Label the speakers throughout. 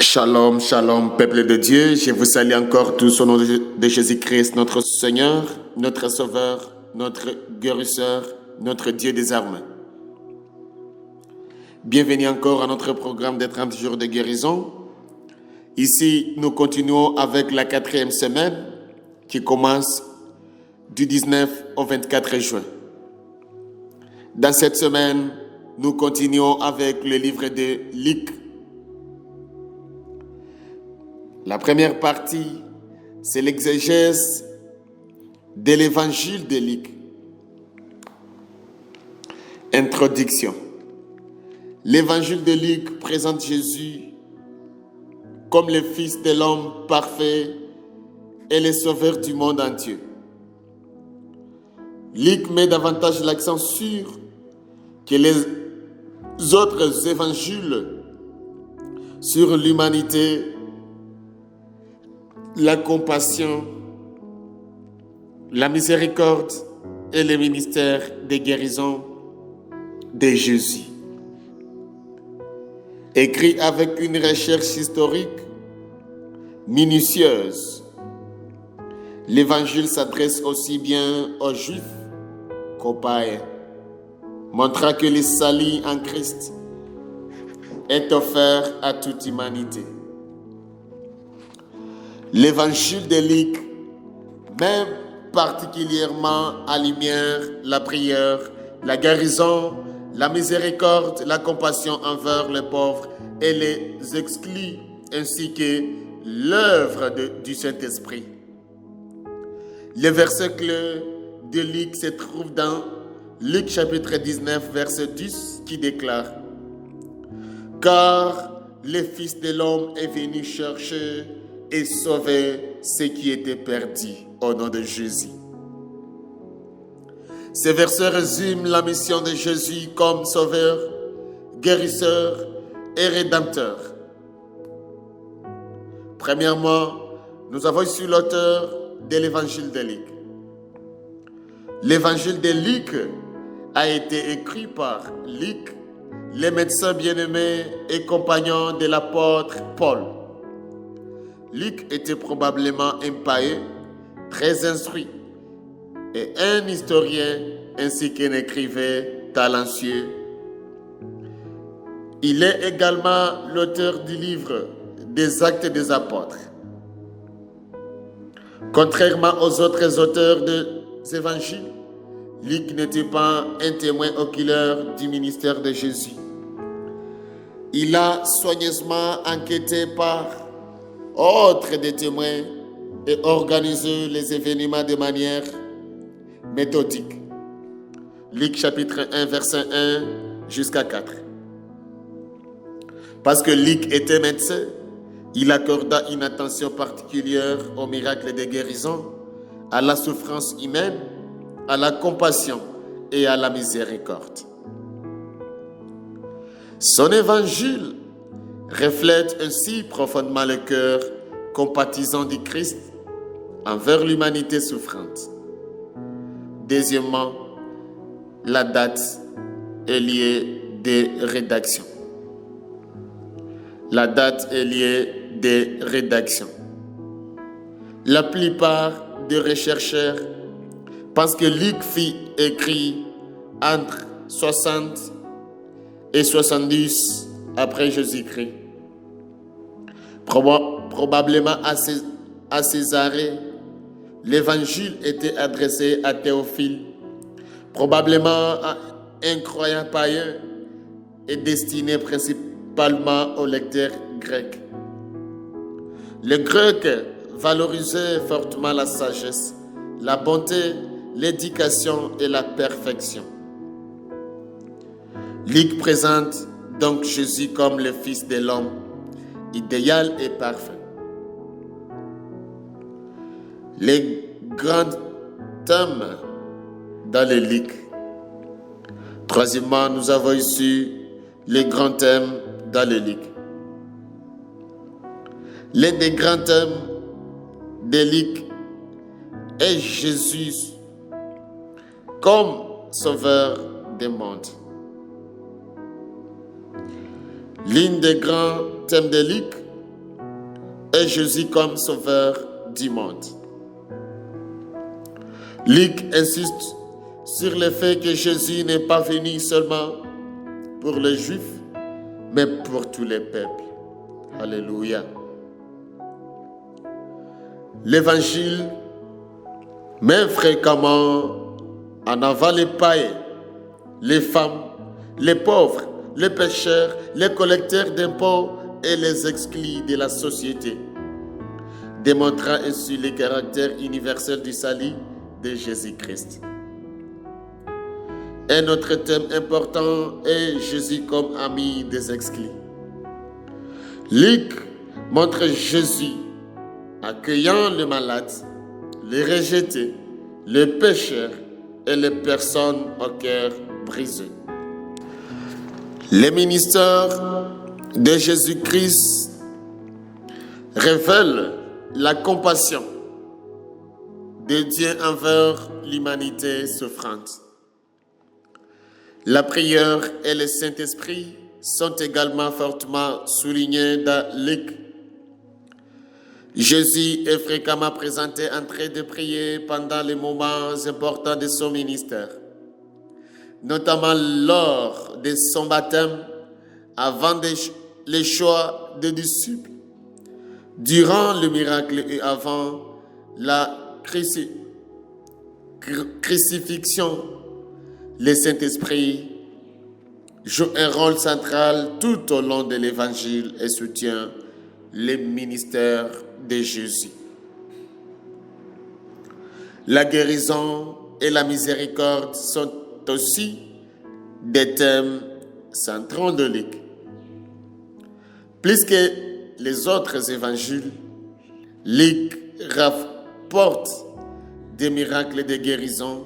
Speaker 1: Shalom, shalom, peuple de Dieu. Je vous salue encore tous au nom de Jésus-Christ, notre Seigneur, notre Sauveur, notre Guérisseur, notre Dieu des armes. Bienvenue encore à notre programme des 30 jours de guérison. Ici, nous continuons avec la 4e semaine qui commence du 19 au 24 juin. Dans cette semaine, nous continuons avec le livre de Luc. La première partie, c'est l'exégèse de l'évangile de Luc. Introduction. L'évangile de Luc présente Jésus comme le Fils de l'homme parfait et le sauveur du monde entier. Luc met davantage l'accent sur que les autres évangiles sur l'humanité, la compassion, la miséricorde et le ministère de guérison de Jésus. Écrit avec une recherche historique minutieuse, l'Évangile s'adresse aussi bien aux Juifs qu'aux païens, montrant que le salut en Christ est offert à toute humanité. L'évangile de Luc met particulièrement en lumière la prière, la guérison, la miséricorde, la compassion envers les pauvres et les exclus, ainsi que l'œuvre du Saint-Esprit. Le verset clé de Luc se trouve dans Luc chapitre 19, verset 10, qui déclare « Car le Fils de l'homme est venu chercher et sauver ce qui était perdu au nom de Jésus. » Ce verset résume la mission de Jésus comme sauveur, guérisseur et rédempteur. Premièrement, nous avons ici l'auteur de l'évangile de Luc. L'évangile de Luc a été écrit par Luc, le médecin bien-aimé et compagnon de l'apôtre Paul. Luc était probablement un païen très instruit et un historien ainsi qu'un écrivain talentueux. Il est également l'auteur du livre des Actes des Apôtres. Contrairement aux autres auteurs des évangiles, Luc n'était pas un témoin oculaire du ministère de Jésus. Il a soigneusement enquêté par autres des témoins et organisé les événements de manière méthodique. Luc chapitre 1, verset 1 jusqu'à 4. Parce que Luc était médecin, il accorda une attention particulière aux miracles de guérison, à la souffrance humaine, à la compassion et à la miséricorde. Son évangile reflète ainsi profondément le cœur compatissant du Christ envers l'humanité souffrante. Deuxièmement, la date est liée des rédactions. La date est liée des rédactions. La plupart des chercheurs pensent que Luc fut écrit entre 60 et 70 après Jésus-Christ. Probablement à Césarée, l'évangile était adressé à Théophile, probablement à un croyant païen et destiné principalement aux lecteurs grecs. Le grec valorisait fortement la sagesse, la bonté, l'éducation et la perfection. Luc présente donc Jésus comme le Fils de l'homme, idéal et parfait. Les grands thèmes dans le Luc. Troisièmement, nous avons ici les grands thèmes dans le Luc. L'un des grands thèmes de Luc est Jésus comme sauveur du monde. L'un des grands thèmes de Luc et Jésus comme sauveur du monde. Luc insiste sur le fait que Jésus n'est pas venu seulement pour les Juifs, mais pour tous les peuples. Alléluia. L'Évangile met fréquemment en avant les païens, les femmes, les pauvres, les pécheurs, les collecteurs d'impôts et les exclus de la société, démontrant ainsi le caractère universel du salut de Jésus-Christ. Un autre thème important est Jésus comme ami des exclus. Luc montre Jésus accueillant les malades, les rejetés, les pécheurs et les personnes au cœur brisé. Les ministères de Jésus-Christ révèlent la compassion de Dieu envers l'humanité souffrante. La prière et le Saint-Esprit sont également fortement soulignés dans Luc. Jésus est fréquemment présenté en train de prier pendant les moments importants de son ministère, notamment lors de son baptême, avant le choix des disciples, durant le miracle et avant la crucifixion. Le Saint-Esprit joue un rôle central tout au long de l'Évangile et soutient le ministère de Jésus. La guérison et la miséricorde sont aussi des thèmes centraux de Luc. Plus que les autres évangiles, Luc rapporte des miracles de guérison,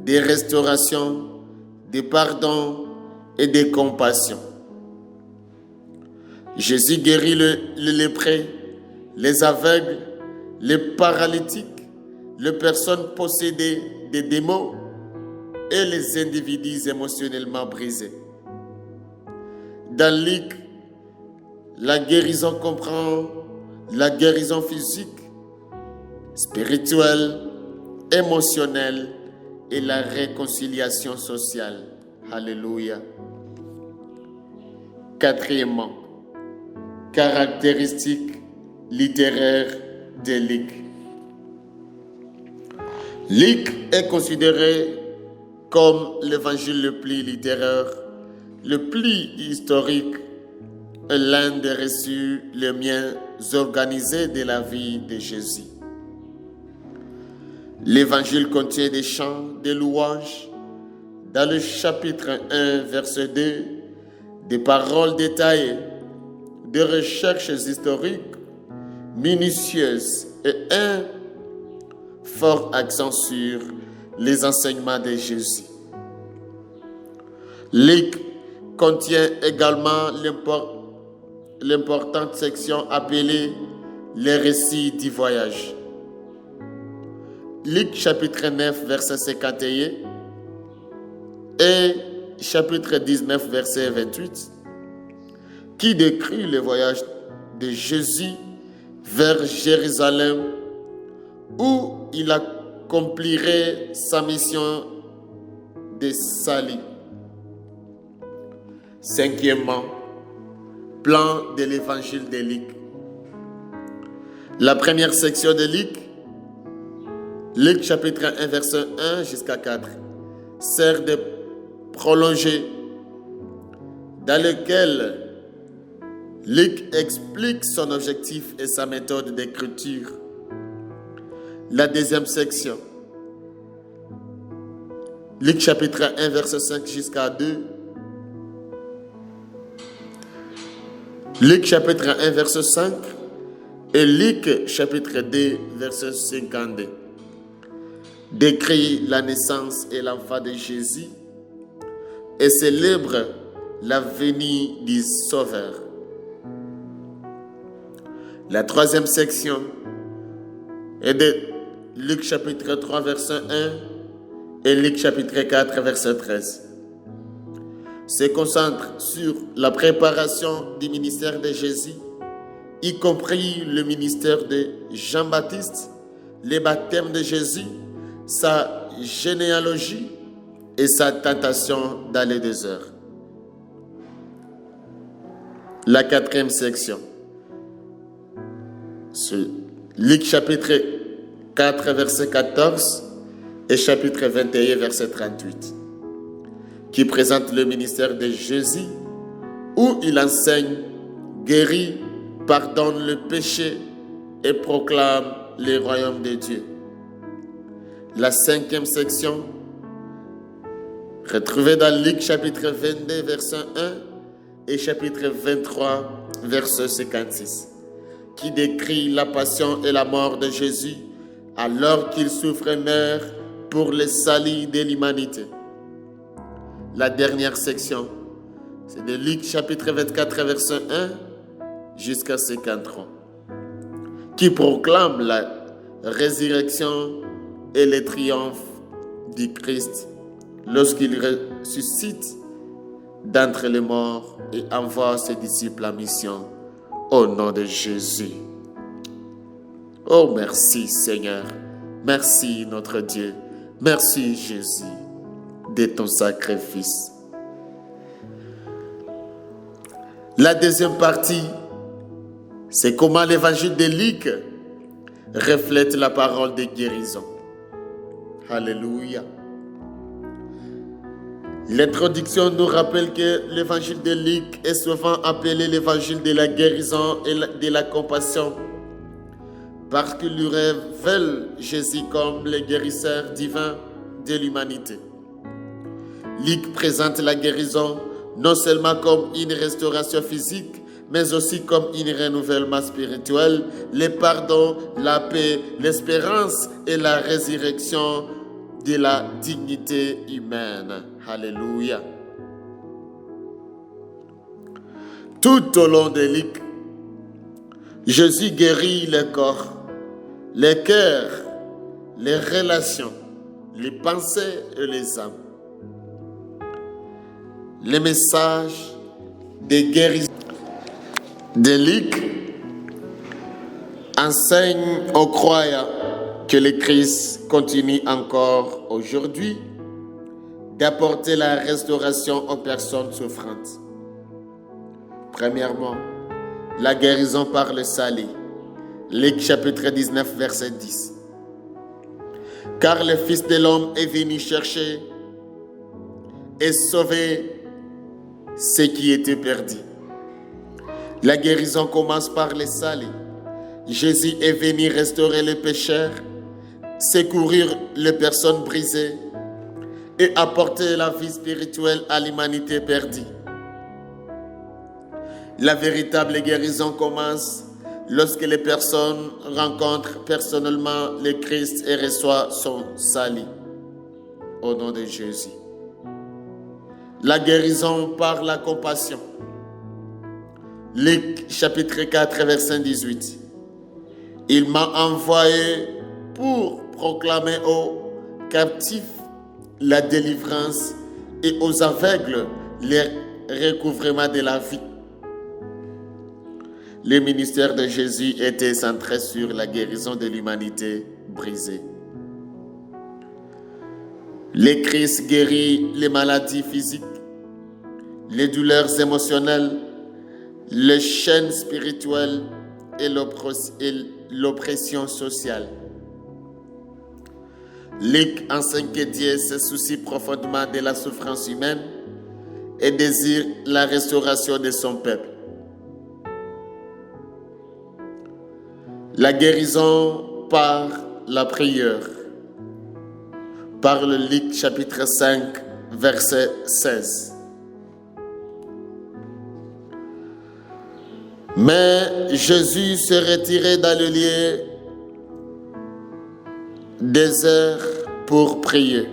Speaker 1: des restaurations, des pardons et des compassions. Jésus guérit les lépreux, les aveugles, les paralytiques, les personnes possédées des démons et les individus émotionnellement brisés. Dans Luc, la guérison comprend la guérison physique, spirituelle, émotionnelle et la réconciliation sociale. Alléluia. Quatrièmement, caractéristiques littéraires de Luc. Luc est considéré comme l'évangile le plus littéraire, le plus historique et l'un des récits les mieux organisés de la vie de Jésus. L'évangile contient des chants, des louanges. Dans le chapitre 1, verset 2, des paroles détaillées, des recherches historiques minutieuses et un fort accent sur les enseignements de Jésus. Luc contient également l'importante section appelée les récits du voyage. Luc chapitre 9, verset 51 et chapitre 19, verset 28, qui décrit le voyage de Jésus vers Jérusalem, où il accomplirait sa mission de salut. Cinquièmement, plan de l'évangile de Luc. La première section de Luc chapitre 1, verset 1 jusqu'à 4, sert de prolonger, dans lequel Luc explique son objectif et sa méthode d'écriture. La deuxième section, Luc chapitre 1, verset 5 jusqu'à 2, Luc chapitre 1, verset 5 et Luc chapitre 2, verset 52, décrit la naissance et l'enfant de Jésus et célèbre la venue du Sauveur. La troisième section est de Luc chapitre 3, verset 1 et Luc chapitre 4, verset 13. Se concentre sur la préparation du ministère de Jésus y compris le ministère de Jean-Baptiste, les baptêmes de Jésus, sa généalogie et sa tentation dans les déserts. La 4e section. Luc chapitre 4, verset 14 et chapitre 21, verset 38, qui présente le ministère de Jésus, où il enseigne, guérit, pardonne le péché et proclame le royaume de Dieu. La 5e section, retrouvée dans Luc chapitre 22, verset 1 et chapitre 23, verset 56, qui décrit la passion et la mort de Jésus alors qu'il souffre et meurt pour le salut de l'humanité. La dernière section, c'est de Luc chapitre 24, verset 1 jusqu'à 53, qui proclame la résurrection et le triomphe du Christ lorsqu'il ressuscite d'entre les morts et envoie ses disciples en mission au nom de Jésus. Oh, merci Seigneur, merci notre Dieu, merci Jésus de ton sacrifice. La deuxième partie, c'est comment l'évangile de Luc reflète la parole de guérison. Alléluia. L'introduction nous rappelle que l'évangile de Luc est souvent appelé l'évangile de la guérison et de la compassion, parce qu'il lui révèle Jésus comme le guérisseur divin de l'humanité. Luc présente la guérison non seulement comme une restauration physique, mais aussi comme un renouvellement spirituel, le pardon, la paix, l'espérance et la résurrection de la dignité humaine. Alléluia. Tout au long de Luc, Jésus guérit le corps, le cœur, les relations, les pensées et les âmes. Le message de guérison de Luc enseigne aux croyants que le Christ continue encore aujourd'hui d'apporter la restauration aux personnes souffrantes. Premièrement, la guérison par le salut. Luc chapitre 19, verset 10. Car le Fils de l'homme est venu chercher et sauver ce qui était perdu. La guérison commence par le salut. Jésus est venu restaurer les pécheurs, secourir les personnes brisées et apporter la vie spirituelle à l'humanité perdue. La véritable guérison commence lorsque les personnes rencontrent personnellement le Christ et reçoivent son salut. Au nom de Jésus. La guérison par la compassion. Luc chapitre 4, verset 18. Il m'a envoyé pour proclamer aux captifs la délivrance et aux aveugles le recouvrement de la vie. Le ministère de Jésus était centré sur la guérison de l'humanité brisée. Le Christ guérit les maladies physiques, les douleurs émotionnelles, les chaînes spirituelles et l'oppression sociale. Luc enseigne que Dieu se soucie profondément de la souffrance humaine et désire la restauration de son peuple. La guérison par la prière. Parle Luc chapitre 5, verset 16. Mais Jésus se retirait dans le lieu désert pour prier.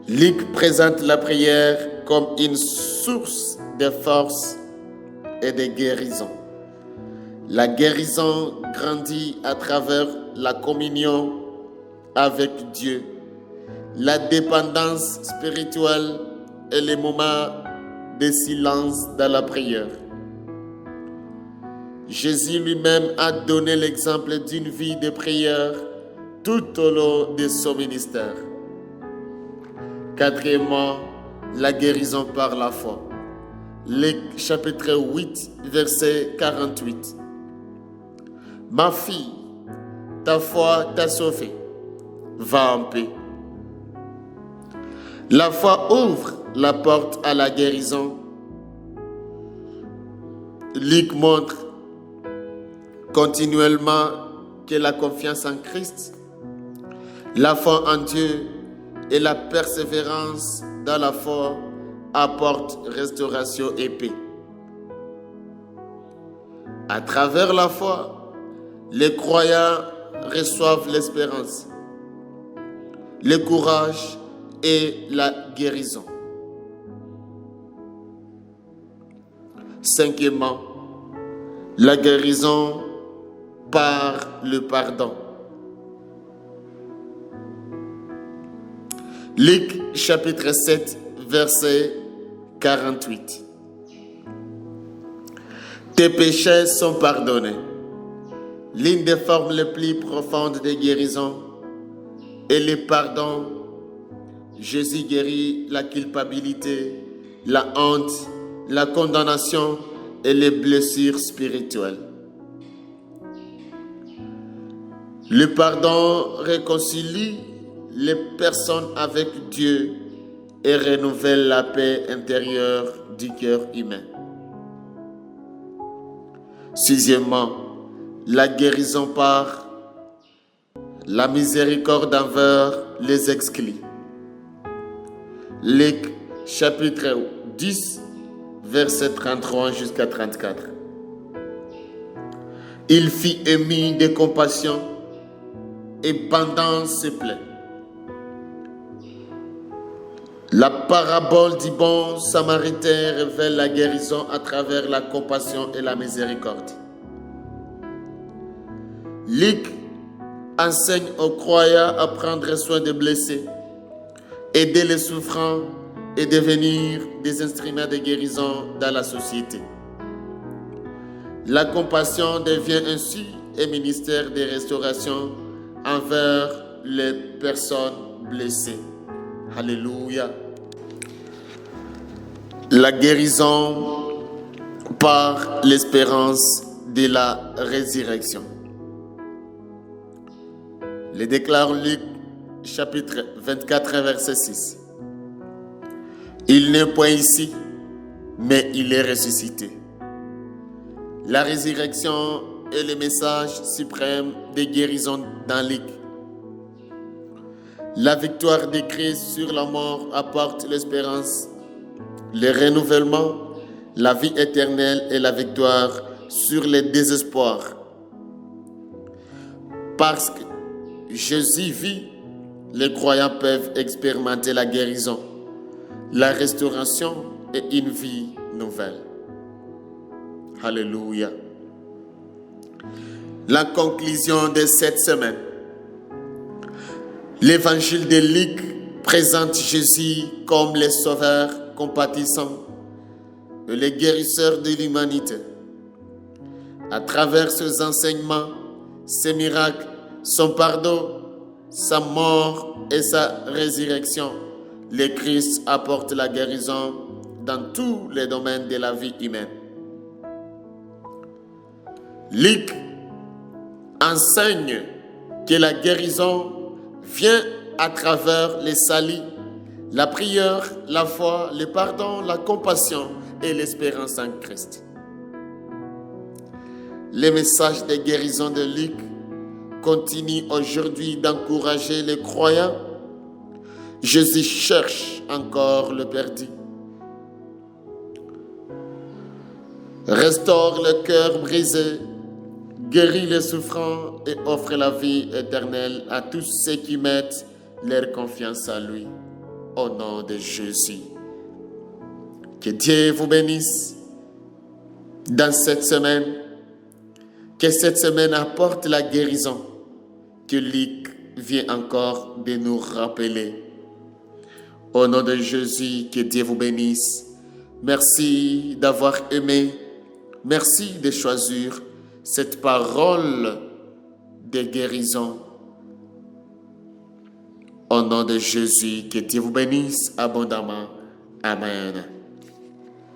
Speaker 1: Luc présente la prière comme une source de force et de guérison. La guérison grandit à travers la communion avec Dieu, la dépendance spirituelle et les moments de silence dans la prière. Jésus lui-même a donné l'exemple d'une vie de prière tout au long de son ministère. Quatrièmement, la guérison par la foi. Luc chapitre 8, verset 48. Ma fille, ta foi t'a sauvée. Va en paix. La foi ouvre la porte à la guérison. Luc montre continuellement que la confiance en Christ, la foi en Dieu et la persévérance dans la foi apportent restauration et paix. À travers la foi, les croyants reçoivent l'espérance, le courage et la guérison. Cinquièmement, la guérison par le pardon. Luc chapitre 7, verset 48. Tes péchés sont pardonnés. L'une des formes les plus profondes de guérison est le pardon. Jésus guérit la culpabilité, la honte, la condamnation et les blessures spirituelles. Le pardon réconcilie les personnes avec Dieu et renouvelle la paix intérieure du cœur humain. Sixièmement, la guérison par la miséricorde envers les exclus. Luc chapitre 10, verset 33 jusqu'à 34. Il fit ému de compassion et bandant ses plaies. La parabole du bon samaritain révèle la guérison à travers la compassion et la miséricorde. Luc enseigne aux croyants à prendre soin des blessés, aider les souffrants et devenir des instruments de guérison dans la société. La compassion devient ainsi un ministère de restauration envers les personnes blessées. Alléluia. La guérison par l'espérance de la résurrection. Le déclare Luc chapitre 24 verset 6. Il n'est point ici, mais il est ressuscité. La résurrection est le message suprême de guérison dans Luc. La victoire de Christ sur la mort apporte l'espérance, le renouvellement, la vie éternelle et la victoire sur le désespoir. Parce que Jésus vit, les croyants peuvent expérimenter la guérison, la restauration et une vie nouvelle. Alléluia. La conclusion de cette semaine. L'évangile de Luc présente Jésus comme le sauveur compatissant et le guérisseur de l'humanité. À travers ses enseignements, ses miracles, son pardon, sa mort et sa résurrection, le Christ apporte la guérison dans tous les domaines de la vie humaine. Luc enseigne que la guérison vient à travers les salis, la prière, la foi, le pardon, la compassion et l'espérance en Christ. Le message de guérison de Luc continue aujourd'hui d'encourager les croyants. Jésus cherche encore le perdu. Restaure le cœur brisé, guérit les souffrants et offre la vie éternelle à tous ceux qui mettent leur confiance à lui. Au nom de Jésus. Que Dieu vous bénisse dans cette semaine. Que cette semaine apporte la guérison que Luc vient encore de nous rappeler. Au nom de Jésus, que Dieu vous bénisse. Merci d'avoir aimé. Merci de choisir cette parole de guérison. Au nom de Jésus, que Dieu vous bénisse abondamment. Amen.